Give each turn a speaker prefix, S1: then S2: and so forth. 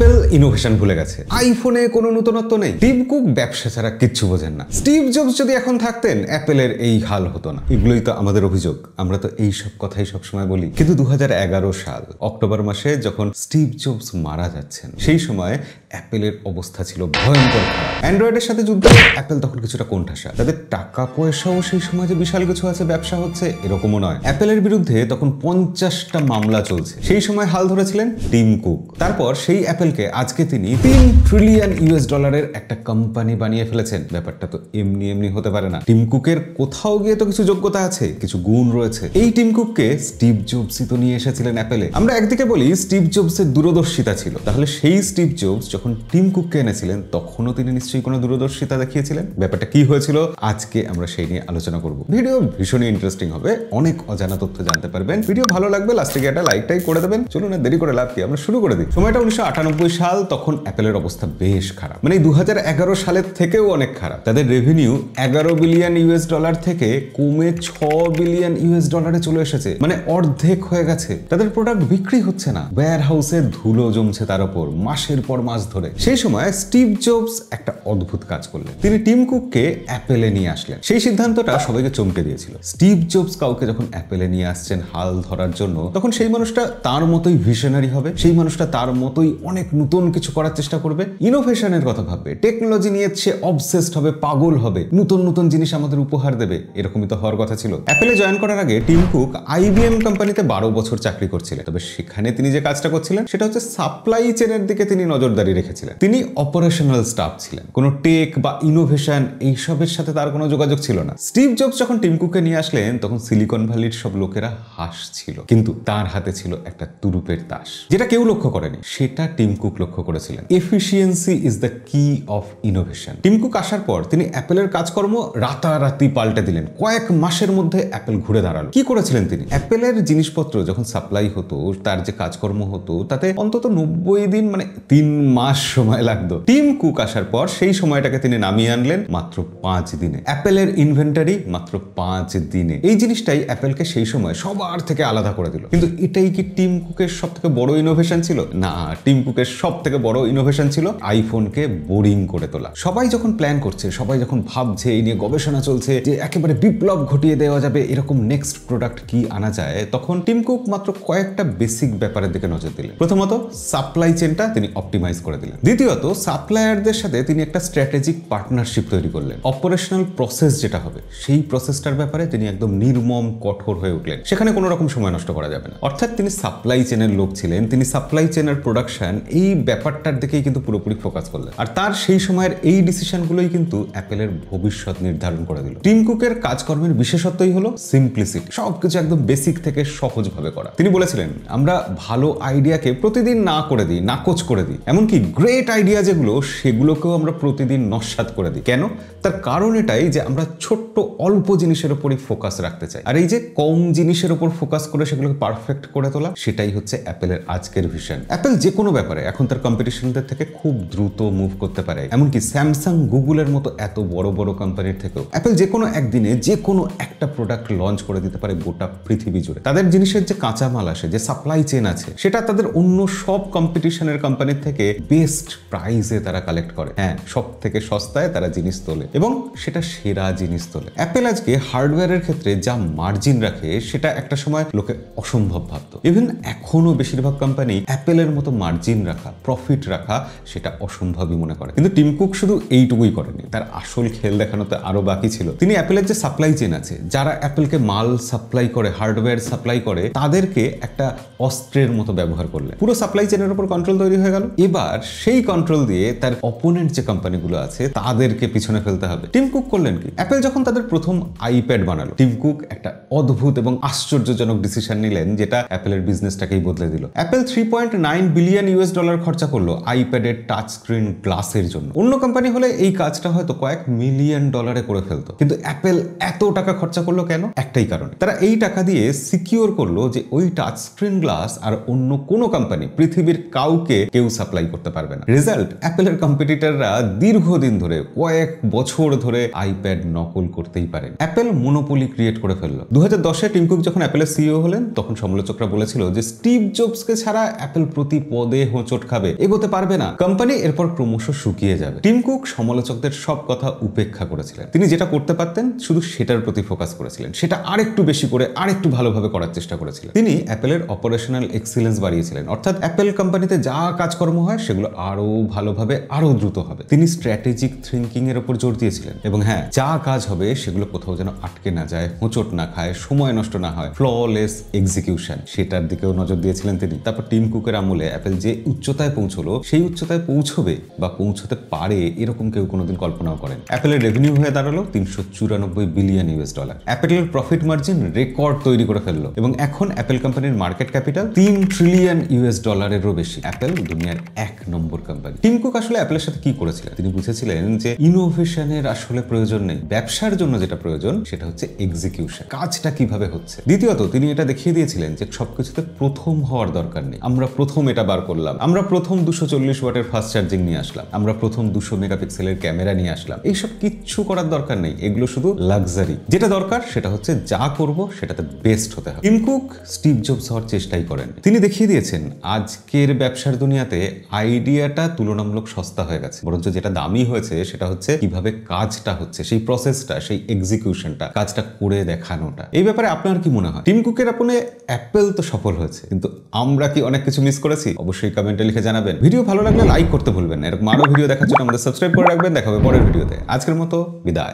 S1: Apple innovation ভুলে গেছে, আইফোনে কোনো নতুনত্ব নেই, টিম কুক ব্যবসা ছাড়া কিচ্ছু বোঝেন না, স্টিভ জবস যদি এখন থাকতেন অ্যাপেলের এই হাল হতো না। এগুলোই তো আমাদের অভিযোগ, আমরা তো এই সব কথাই সবসময় বলি। কিন্তু 2011 সাল অক্টোবর মাসে যখন স্টিভ জবস মারা যাচ্ছেন, সেই সময় অ্যাপেলের অবস্থা ছিল ভয়ঙ্কর খারাপ। অ্যান্ড্রয়েডের সাথে যুদ্ধ, অ্যাপেল তখন কিছুটা কোণঠাসা। তাদের টাকা পয়সাও সেই সময় যে বিশাল কিছু আছে, ব্যবসা হচ্ছে এরকমও নয়। অ্যাপেলের বিরুদ্ধে তখন 50টা মামলা চলছে। সেই সময় হাল ধরেছিলেন টিম কুক। তারপর সেই অ্যাপেলকে আজকে তিনি $3 ট্রিলিয়ন একটা কোম্পানি বানিয়ে ফেলেছেন। ব্যাপারটা তো এমনি এমনি হতে পারে না। টিম কুকের কোথাও গিয়ে তো কিছু যোগ্যতা আছে, কিছু গুণ রয়েছে। এই টিম কুককে স্টিভ জবসই তো নিয়ে এসেছিলেন অ্যাপেলে। আমরা একদিকে বলি স্টিভ জবসের দূরদর্শিতা ছিল, তাহলে সেই স্টিভ জবস যখন টিম কুককে এনেছিলেন তখনও তিনি নিশ্চয়ই কোনো দূরদর্শিতা দেখিয়েছিলেন। ব্যাপারটা কি হয়েছিল আজকে আমরা সেই নিয়ে আলোচনা করব। ভিডিও ভীষণই ইন্টারেস্টিং হবে, অনেক অজানা তথ্য জানতে পারবেন। ভিডিও ভালো লাগবে, লাস্টে গিয়ে একটা লাইকটাই করে দেবেন। চলুন না দেরি করে লাভ কি, আমরা শুরু করে দিই। সময়টা 1998 সাল, তখন অ্যাপেলের অবস্থা বেশ খারাপ, মানে 2011 সালের থেকেও অনেক খারাপ। তাদের রেভিনিউ $11 বিলিয়ন থেকে কমে $6 বিলিয়ন চলে এসেছে, মানে অর্ধেক হয়ে গেছে। তাদের প্রোডাক্ট বিক্রি হচ্ছে না, ওয়্যার হাউসে ধুলো জমছে তার উপর মাসের পর মাস ধরে। সেই সময় স্টিভ জবস একটা অদ্ভুত কাজ করলেন, তিনি টিম কুককে অ্যাপেলে নিয়ে আসলেন। সেই সিদ্ধান্তটা সবাইকে চমকে দিয়েছিল। স্টিভ জবস কাউকে যখন অ্যাপেলে নিয়ে আসছেন হাল ধরার জন্য, তখন সেই মানুষটা তার মতোই ভিশনারি হবে, সেই মানুষটা তার মতোই অনেক নতুন কিছু করার চেষ্টা করবে, ইনোভেশনের কথা ভাববে, টেকনোলজি নিয়ে সে অবসেসড হবে, পাগল হবে, নতুন নতুন জিনিস আমাদের উপহার দেবে। এরকমই তো হওয়ার কথা ছিল। অ্যাপেলে জয়েন করার আগে টিম কুক IBM কোম্পানিতে 12 বছর চাকরি করছিলেন। তবে সেখানে তিনি যে কাজটা করছিলেন সেটা হচ্ছে সাপ্লাই চেনের দিকে তিনি নজরদারি রেখেছিলেন। তিনি অপারেশনাল স্টাফ ছিলেন, কোনো টেক বা ইনোভেশন এইসবের সাথে তার কোনো যোগাযোগ ছিল না। স্টিভ জবস যখন টিম কুককে নিয়ে আসলেন তখন সিলিকন ভ্যালির সব লোকেরা হাসছিল, কিন্তু তার হাতে ছিল একটা তুরুপের তাস, যেটা কেউ লক্ষ্য করেনি, সেটা টিম কুক লক্ষ্য করেছিলেন। এফিসিয়েন্সি ইজ দ্য কি অফ ইনোভেশন। টিম কুক আসার পর তিনি অ্যাপেলের কাজকর্ম রাতারাতি পাল্টে দিলেন। কয়েক মাসের মধ্যে অ্যাপেল ঘুরে দাঁড়ালো। কি করেছিলেন তিনি? অ্যাপেলের জিনিসপত্র যখন সাপ্লাই হতো, তার যে কাজকর্ম হতো, তাতে অন্তত 90 দিন, মানে 3 মাস সময় লাগতো। টিম কুক আসার পর সেই সময়টাকে তিনি নামিয়ে আনলেন মাত্র 5 দিনে। অ্যাপেলের ইনভেন্টারি মাত্র 5 দিনে। এই জিনিসটাই অ্যাপেলকে সেই সময় সবার থেকে আলাদা করে দিল। কিন্তু এটাই কি টিম কুকের সব থেকে বড় ইনোভেশন ছিল? না, টিম কুকের সব থেকে বড় ইনোভেশন ছিল আইফোনকে বোরিং করে তোলা। সবাই যখন প্ল্যান করছে, সবাই যখন ভাবছে, এই নিয়ে গবেষণা চলছে যে একেবারে বিপ্লব ঘটিয়ে দেওয়া যাবে এরকম নেক্সট প্রোডাক্ট কি আনা যায়, তখন টিম কুক মাত্র কয়েকটা বেসিক ব্যাপারের দিকে নজর দিলেন। প্রথমত, সাপ্লাই চেনটা তিনি অপটিমাইজ করে দিলেন। দ্বিতীয়ত, সাপ্লায়ারদের সাথে তিনি একটা স্ট্র্যাটেজিক পার্টনারশিপ তৈরি করলেন। অপারেশনাল প্রসেস যেটা হবে, সেই প্রসেসটার ব্যাপারে তিনি একদম নির্মম কঠোর হয়ে উঠলেন। সেখানে কোনো রকম সময় নষ্ট করা যাবে না। অর্থাৎ তিনি সাপ্লাই চেনের লোক ছিলেন, তিনি সাপ্লাই চেনের প্রোডাকশন, এই ব্যাপারটার দিকেই কিন্তু পুরোপুরি ফোকাস করলেন। আর তার সেই সময়ের এই ডিসিশনগুলোই কিন্তু অ্যাপেলের ভবিষ্যৎ নির্ধারণ করে দিল। টিম কুকের কাজকর্মের বিশেষত্বই হলো সিম্পলিসিটি, সবকিছু একদম বেসিক থেকে সহজভাবে করা। তিনি বলেছিলেন, আমরা ভালো আইডিয়াকে প্রতিদিন না করে দিই, নাকচ করে দিই, এমনকি গ্রেট আইডিয়া যেগুলো, সেগুলোকেও আমরা প্রতিদিন নস্যাৎ করে দিই। কেন? তার কারণ এটাই যে আমরা ছোট্ট অল্প জিনিসের উপরই ফোকাস রাখতে চাই। আর এই যে কম জিনিসের উপর ফোকাস করে সেগুলোকে পারফেক্ট করে তোলা, সেটাই হচ্ছে অ্যাপেলের আজকের ভিশন। অ্যাপেল যে কোনো ব্যাপারে এখন তার কম্পিটিশনদের থেকে খুব দ্রুত মুভ করতে পারে। এমনকি স্যামসাং, গুগলের মতো এত বড় বড় কোম্পানির থেকেও অ্যাপেল যে কোনো একদিনে যে কোনো একটা প্রোডাক্ট লঞ্চ করে দিতে পারে গোটা পৃথিবী জুড়ে। তাদের জিনিসের যে কাঁচামাল আসে, যে সাপ্লাই চেন আছে, সেটা তাদের অন্য সব কম্পিটিশনের কোম্পানির থেকে বেস্ট প্রাইসে তারা কালেক্ট করে। হ্যাঁ, সব থেকে সস্তায় তারা জিনিস তোলে এবং সেটা সেরা জিনিস তোলে। অ্যাপেল আজকে হার্ডওয়্যারের ক্ষেত্রে যা মার্জিন রাখে, সেটা একটা সময় লোকে অসম্ভব ভাবতো। ইভেন এখনো বেশিরভাগ কোম্পানি অ্যাপেলের মতো মার্জিন রাখা, প্রফিট রাখা, সেটা অসম্ভবই মনে করে। কিন্তু টিম কুক শুধু এইটুকুই করেনি, তার আসল খেল দেখানোতে আরো বাকি ছিল। তিনি অ্যাপেলের যে সাপ্লাই চেন আছে, যারা অ্যাপেলকে মাল সাপ্লাই করে, হার্ডওয়্যার সাপ্লাই করে, তাদেরকে একটা অস্ত্রের মতো ব্যবহার করলেন। পুরো সাপ্লাই চেনের উপর কন্ট্রোল তৈরি হয়ে গেল। এবার সেই কন্ট্রোল দিয়ে তার অপোনেন্ট যে কোম্পানিগুলো আছে তাদেরকে পিছনে ফেলতে হবে। টিম কুক করলেন কি? অ্যাপেল যখন তাদের প্রথম আইপ্যাড বানালো, টিম কুক একটা অদ্ভুত এবং আশ্চর্যজনক ডিসিশন নিলেন, যেটা অ্যাপেলের বিজনেসটাকেই বদলে দিল। অ্যাপেল $3.9 বিলিয়ন খরচা করলো আইপ্যাডের টাচ স্ক্রিন গ্লাসের জন্য। অন্য কোম্পানি হলে এই কাজটা হয়তো কয়েক $1 মিলিয়ন করে ফেলতো, কিন্তু অ্যাপেল এত টাকা খরচা করলো কেন? একটাই কারণে, তারা এই টাকা দিয়ে সিকিউর করলো যে ওই টাচ স্ক্রিন গ্লাস আর অন্য কোনো কোম্পানি, পৃথিবীর কাউকে কেউ সাপ্লাই করতে পারবে না। রেজাল্ট, অ্যাপেলের কম্পিটিটররা দীর্ঘদিন ধরে, কয়েক বছর ধরে আইপ্যাড নকল করতেই পারে। অ্যাপেল মনোপলি ক্রিয়েট করে ফেললো। 2010-এ টিম কুক যখন অ্যাপেলের সিইও হলেন, তখন সমালোচকরা বলেছিল যে স্টিভ জবসকে ছাড়া অ্যাপেল প্রতি পদে চোট খাবে, এগোতে পারবে না, কোম্পানি এরপর ক্রমশ শুকিয়ে যাবে। টিম কুক সমালোচকদের সব কথা উপেক্ষা করেছিলেন। তিনি যেটা করতে পারতেন শুধু সেটার প্রতি ফোকাস করেছিলেন, সেটা আরেকটু বেশি করে আরেকটু ভালোভাবে করার চেষ্টা করেছিলেন। তিনি অ্যাপেলের অপারেশনাল এক্সিলেন্স বাড়িয়েছিলেন, অর্থাৎ অ্যাপেল কোম্পানিতে যা কাজকর্ম হয় সেগুলো আরো ভালোভাবে আরো দ্রুত হবে। তিনি স্ট্র্যাটেজিক থিঙ্কিং এর উপর জোর দিয়েছিলেন এবং হ্যাঁ, যা কাজ হবে সেগুলো কোথাও যেন আটকে না যায়, হোঁচট না খায়, সময় নষ্ট না হয়, ফ্ললেস এক্সিকিউশন, সেটার দিকেও নজর দিয়েছিলেন তিনি। তারপর টিম কুকের আমলে অ্যাপেল যে উচ্চতায় পৌঁছলো, সেই উচ্চতায় পৌঁছবে বা পৌঁছতে পারে এরকম কেউ কোনোদিন কল্পনাও করেন। অ্যাপেলের রেভিনিউ হয়ে দাঁড়ালো $394 বিলিয়ন। অ্যাপেলের প্রফিট মার্জিন রেকর্ড তৈরি করে ফেললো এবং এখন অ্যাপেল কোম্পানির মার্কেট ক্যাপিটাল $3 ট্রিলিয়ন বেশি। অ্যাপেল দুনিয়ার 1 নম্বর কোম্পানি। টিম কুক আসলে অ্যাপেলের সাথে কি করেছিলেন? তিনি বুঝেছিলেন যে ইনোভেশনের আসলে প্রয়োজন নেই, ব্যবসার জন্য যেটা প্রয়োজন সেটা হচ্ছে এক্সিকিউশন, কাজটা কিভাবে হচ্ছে। দ্বিতীয়ত তিনি এটা দেখিয়ে দিয়েছিলেন যে সবকিছুতে প্রথম হওয়ার দরকার নেই। আমরা প্রথম এটা বার করলাম, আমরা প্রথম 240 ওয়াটের ফাস্ট চার্জিং নিয়ে আসলাম, আমরা প্রথম 200 মেগাপিক্সেলের ক্যামেরা নিয়ে আসলাম, এইসব কিচ্ছু করার দরকার নেই, এগুলো শুধু লাক্সারি। যেটা দরকার সেটা হচ্ছে যা করব সেটাতে বেস্ট হতে হবে। টিম কুক স্টিভ জবস হওয়ার চেষ্টাই করেন। তিনি দেখিয়ে দিয়েছেন আজকের ব্যবসার দুনিয়াতে আইডিয়াটা তুলনামূলক সস্তা হয়ে গেছে, বরঞ্চ যেটা দামি হয়েছে সেটা হচ্ছে কিভাবে কাজটা হচ্ছে, সেই প্রসেসটা, সেই এক্সিকিউশনটা, কাজটা করে দেখানোটা। এই ব্যাপারে আপনার কি মনে হয়? টিম কুকের আপনি অ্যাপেল তো সফল হয়েছে, কিন্তু আমরা কি অনেক কিছু মিস করেছি? অবশ্যই কমেন্টে লিখে জানাবেন। ভিডিও ভালো লাগলে লাইক করতে ভুলবেন না। এরকম আরো ভিডিও দেখার জন্য আমাদের সাবস্ক্রাইব করে রাখবেন। দেখা হবে পরের ভিডিওতে। আজকের মতো বিদায়।